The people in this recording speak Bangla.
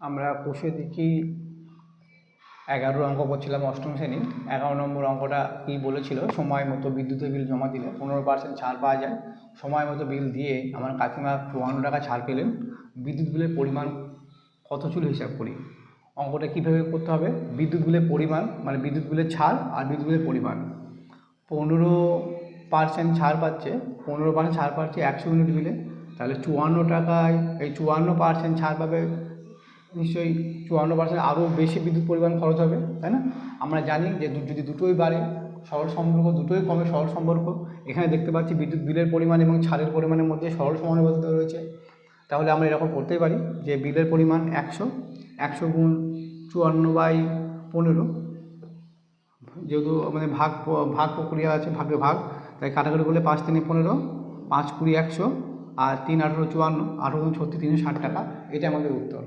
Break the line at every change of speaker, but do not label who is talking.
আমরা কোষে দেখি 11 অঙ্ক করছিলাম অষ্টম শ্রেণীর। 11 নম্বর অঙ্কটা কী বলেছিল, সময় মতো বিদ্যুতের বিল জমা দিলে 15% ছাড় পাওয়া যায়। সময় মতো বিল দিয়ে আমার কাকিমা 54 টাকা ছাড় পেলেন। বিদ্যুৎ বিলের পরিমাণ কত ছিল হিসাব করি। অঙ্কটা কীভাবে করতে হবে, বিদ্যুৎ বিলের পরিমাণ মানে বিদ্যুৎ বিলের ছাড় আর বিদ্যুৎ বিলের পরিমাণ। 15% ছাড় পাচ্ছে, 15% ছাড় পাচ্ছে 100 ইউনিট বিলে, তাহলে 54 টাকায় এই 54% ছাড় পাবে, নিশ্চয়ই 54% আরও বেশি বিদ্যুৎ পরিমাণ খরচ হবে, তাই না? আমরা জানি যে যদি দুটোই বাড়ে সরল সম্পর্ক, দুটোই কমে সরল সম্পর্ক। এখানে দেখতে পাচ্ছি বিদ্যুৎ বিলের পরিমাণ এবং ছাড়ের পরিমাণের মধ্যে সরল সমানুপাতিক রয়েছে। তাহলে আমরা এরকম করতেই পারি যে বিলের পরিমাণ 100 গুণ 54/15, যেহেতু আমাদের ভাগ প্রক্রিয়া আছে, ভাগে ভাগ, তাই কাটাকাটি করলে 5 3 15, 5 20 100, আর 3 18 54, 18 36 360 টাকা। এটা আমাদের উত্তর।